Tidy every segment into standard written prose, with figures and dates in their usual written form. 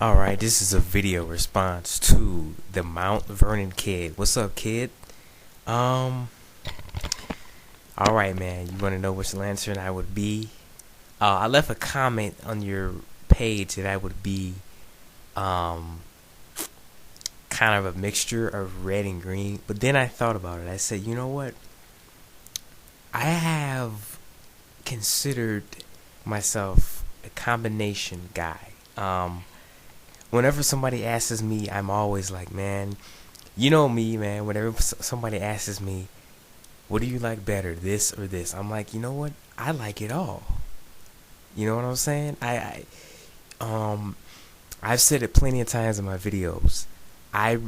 Alright, this is a video response to the Mount Vernon kid. What's up, kid? Um, alright, man. You want to know which lantern I would be? I left a comment on your page that I would be, um, kind of a mixture of red and green. But then I thought about it. I said, you know what? I have considered myself a combination guy. Whenever somebody asks me, I'm always like, man, you know me, man. Whenever somebody asks me, what do you like better, this or this? I'm like, you know what? I like it all. You know what I'm saying? Um, I've said it plenty of times in my videos. I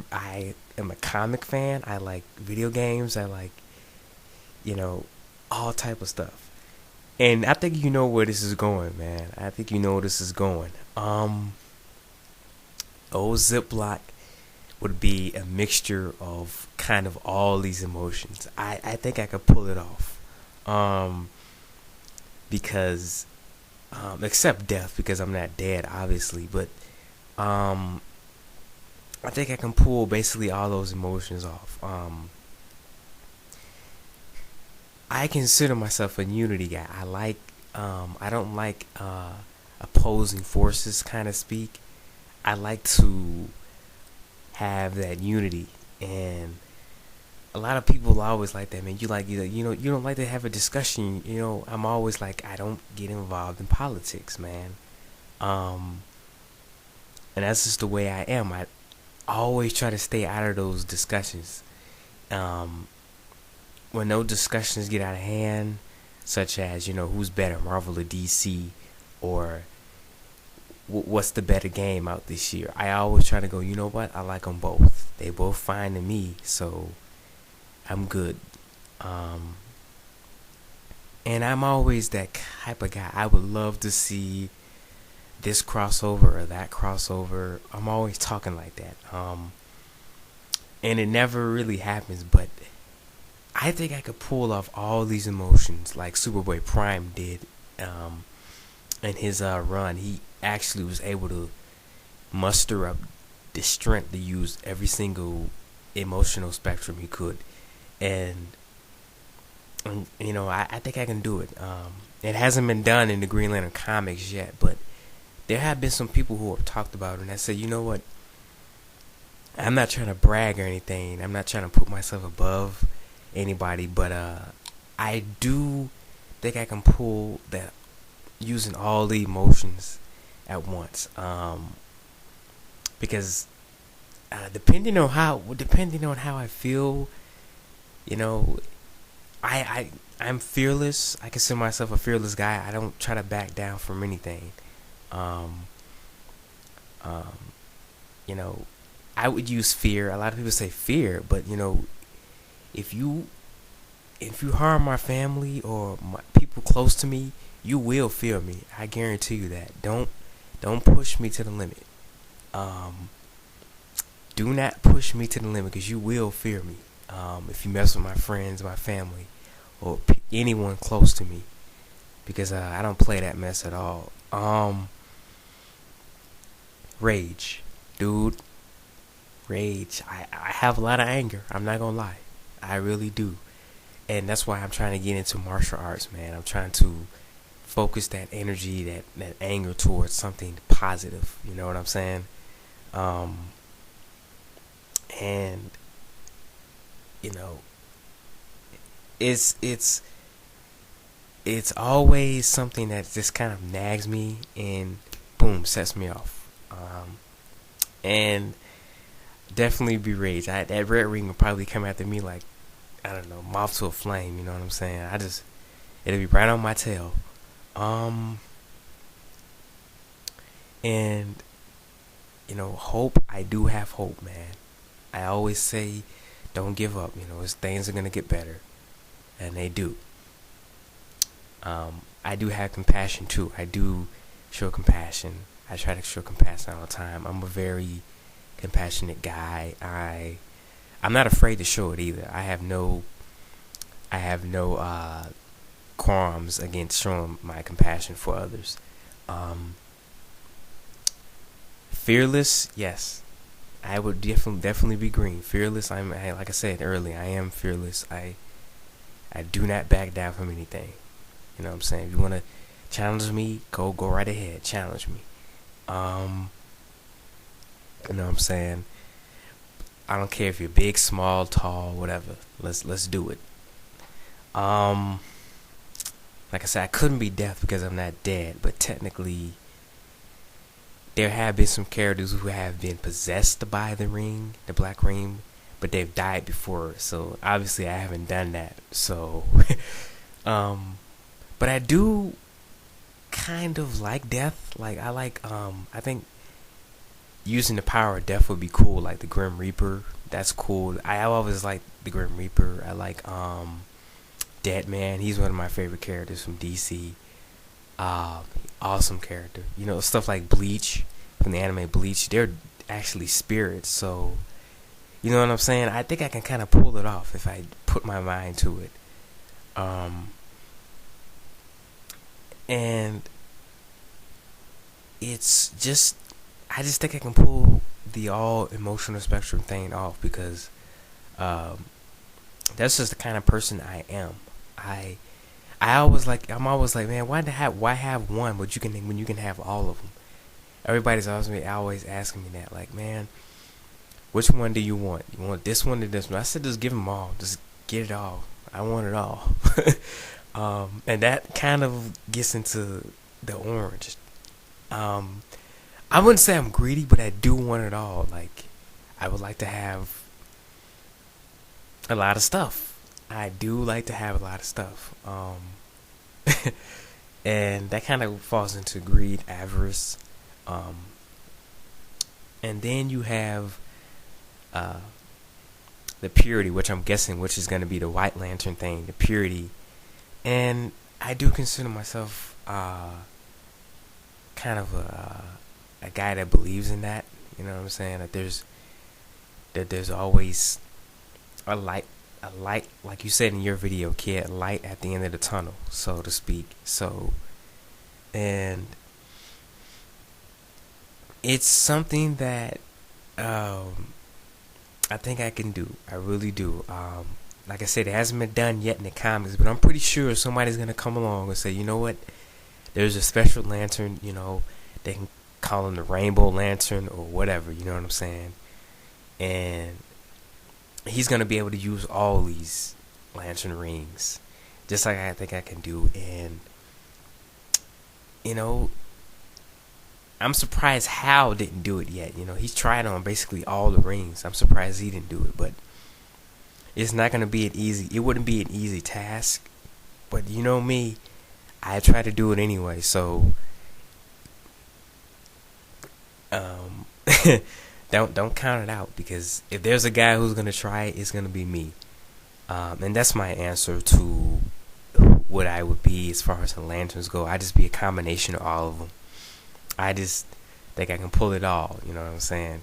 am a comic fan. I like video games. I like, you know, all type of stuff. And I think you know where this is going, man. I think you know where this is going. Old Ziploc would be a mixture of kind of all these emotions. I think I could pull it off. Um, because except death, because I'm not dead, obviously. But um, I think I can pull basically all those emotions off. I consider myself a unity guy. I don't like opposing forces, kind of speak. I like to have that unity, and a lot of people always like that, man. You don't like to have a discussion. I'm always like, I don't get involved in politics, man. Um, and that's just the way I am. I always try to stay out of those discussions. Um, when those discussions get out of hand, such as who's better, Marvel or DC, or what's the better game out this year, I always try to go. You know what? I like them both. They both fine to me, so I'm good. Um, and I'm always that type of guy. I would love to see this crossover or that crossover. I'm always talking like that. And it never really happens, but I think I could pull off all these emotions like Superboy Prime did. In his run, he actually was able to muster up the strength to use every single emotional spectrum he could, and I think I can do it. It hasn't been done in the Green Lantern comics yet, but there have been some people who have talked about it, and I said, you know what? I'm not trying to brag or anything. I'm not trying to put myself above anybody, but I do think I can pull that using all the emotions at once. Because depending on how I feel, you know, I'm fearless. I consider myself a fearless guy. I don't try to back down from anything. Um, um, you know, I would use fear. A lot of people say fear, but if you if you harm my family or people close to me, you will feel me. I guarantee you that. Don't push me to the limit. Um, do not push me to the limit because you will fear me. If you mess with my friends, my family, or anyone close to me, because I don't play that mess at all. Rage, dude. Rage. I have a lot of anger. I'm not gonna lie. I really do. And that's why I'm trying to get into martial arts, man. I'm trying to focus that energy, that anger towards something positive. You know what I'm saying? Um, and you know, it's it's always something that just kind of nags me and boom sets me off. And definitely be rage. That red ring will probably come after me like, I don't know, moth to a flame. You know what I'm saying? It'll be right on my tail. Um, and hope. I do have hope, man. I always say, don't give up. Things are gonna get better, and they do. I do have compassion too. I do show compassion. I try to show compassion all the time. I'm a very compassionate guy. I'm not afraid to show it either. I have no qualms against showing my compassion for others. Um, Fearless, yes. I would definitely be green. Fearless, like I said earlier, I am fearless. I do not back down from anything. You know what I'm saying? If you want to challenge me, go right ahead. Challenge me. You know what I'm saying? I don't care if you're big, small, tall, whatever. Let's do it. Like I said, I couldn't be deaf because I'm not dead, but technically there have been some characters who have been possessed by the ring, the black ring, but they've died before. So obviously I haven't done that. So but I do kind of like death. Like I think using the power of death would be cool, like the Grim Reaper. That's cool. I always like the Grim Reaper. I like Deadman. He's one of my favorite characters from DC. Awesome character. You know, stuff like Bleach from the anime Bleach. They're actually spirits, so you know what I'm saying. I think I can kind of pull it off if I put my mind to it. And it's just, I just think I can pull the all emotional spectrum thing off because that's just the kind of person I am. I'm always like, man, why have one, but when you can have all of them? Everybody's always asking me that, like, man, which one do you want? You want this one or this one? I said, just give them all. Just get it all. I want it all. And that kind of gets into the orange. I wouldn't say I'm greedy, but I do want it all. Like, I would like to have a lot of stuff. I do like to have a lot of stuff. And that kind of falls into greed, avarice. And then you have the purity, which I'm guessing, which is going to be the White Lantern thing, the purity. And I do consider myself kind of a guy that believes in that. You know what I'm saying? That there's always a light, like you said in your video, kid, a light at the end of the tunnel, so to speak. So, and it's something that I think I can do. I really do. Like I said, it hasn't been done yet in the comics, but I'm pretty sure somebody's gonna come along and say, you know what? There's a special lantern. You know, they can call him the Rainbow Lantern or whatever. You know what I'm saying? And he's gonna be able to use all these lantern rings, just like I think I can do. And you know, I'm surprised Hal didn't do it yet. You know, he's tried on basically all the rings. I'm surprised he didn't do it, but it's not gonna be it wouldn't be an easy task. But you know me, I try to do it anyway. So don't count it out, because if there's a guy who's gonna try it, it's gonna be me. And that's my answer to what I would be as far as the lanterns go. I just be a combination of all of them. I just think I can pull it all. You know what I'm saying?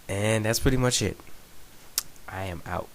And that's pretty much it. I am out.